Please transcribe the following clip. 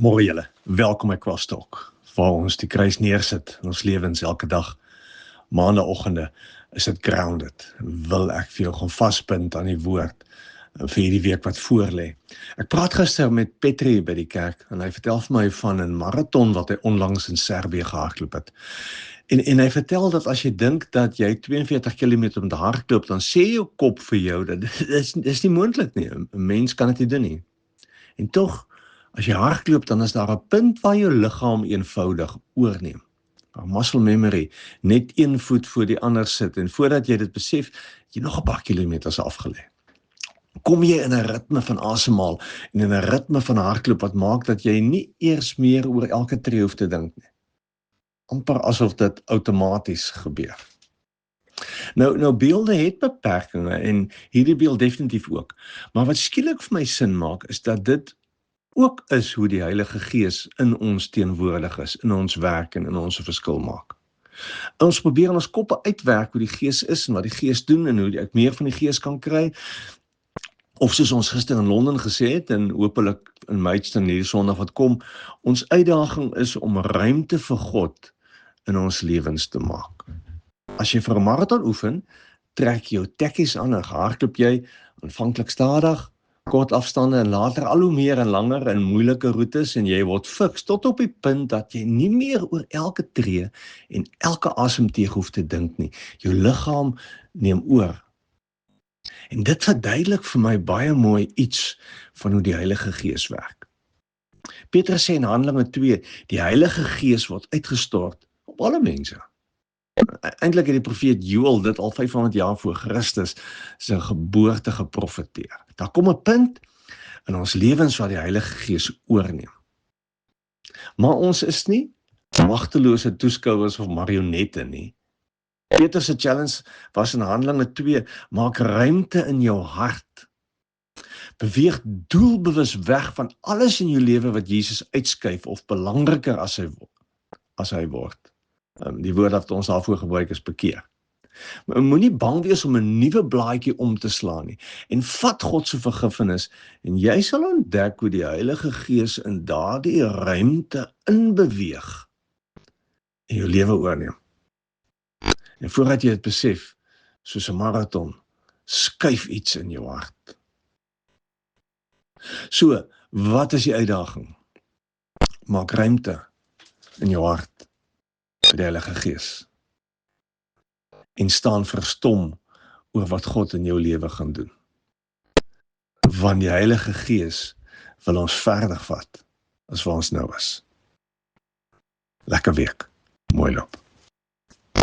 Môre julle, welkom by Crosstalk, waar ons die kruis neersit in ons lewens elke dag. Maandagoggende is dit grounded. Wil ek vir jou gaan vaspunt aan die woord vir hierdie week wat voorlê. Ek praat gister met Petri by die kerk en hy vertel vir my van 'n marathon wat hy onlangs in Servië gehardloop het. En hy vertel dat as jy dink dat jy 42 km moet hardloop, dan sê jou kop vir jou dat dis nie moontlik nie. 'n Mens kan dit nie doen nie. En tog, as jy hardloop, dan is daar 'n punt waar jou liggaam eenvoudig oorneem. Muscle memory, net een voet voor die ander sit, en voordat jy dit besef, jy nog 'n paar kilometers afgelê. Kom jy in 'n ritme van asemhaal en in 'n ritme van hardloop wat maak dat jy nie eers meer oor elke tree hoef te dink nie. Amper asof dit outomaties gebeur. Nou beelde het beperkings en hierdie beeld definitief ook. Maar wat skielik vir my sin maak, is dat dit ook is hoe die Heilige Gees in ons teenwoordig is, in ons werk en in ons 'n verskil maak. Ons probeer in ons koppe uitwerk hoe die Gees is en wat die Gees doen en hoe ek meer van die Gees kan kry. Of soos ons gister in Londen gesê het en hopelik in Maidstone hierdie Sondag wat kom, ons uitdaging is om ruimte vir God in ons lewens te maak. As jy vir 'n marathon oefen, trek jy jou tekkies aan en hardloop jy aanvanklik stadig, kort afstande en later al hoe meer en langer in moeilike roetes en jy word fiks tot op die punt dat jy nie meer oor elke tree en elke asemteug hoef te dink nie. Jou liggaam neem oor. En dit verduidelik vir my baie mooi iets van hoe die Heilige Gees werk. Petrus sê in Handelinge 2, die Heilige Gees word uitgestort op alle mense. Eintlik het die profeet Joël dit al 500 jaar voor Christus sy geboorte geprofeteer. Daar kom 'n punt in ons lewens waar die Heilige Gees oorneem. Maar ons is nie magtelose toeskouers of marionette nie. Petrus se challenge was in Handelinge 2, maak ruimte in jou hart. Beweeg doelbewus weg van alles in jou lewe wat Jesus uitskuif of belangriker as hy word. Die woord wat ons daarvoor gebruik is bekeer. Maar moenie bang wees om 'n nuwe blaadjie om te slaan nie. En vat God se vergifnis en jy sal ontdek hoe die Heilige Gees in daardie ruimte inbeweeg en jou lewe oorneem. En voordat jy dit besef, soos 'n marathon, skuif iets in jou hart. So, wat is die uitdaging? Maak ruimte in jou hart vir die Heilige Gees. En staan verstom oor wat God in jou lewe gaan doen. Want die Heilige Gees wil ons verder vat as waar ons nou is. Lekker week. Mooi loop.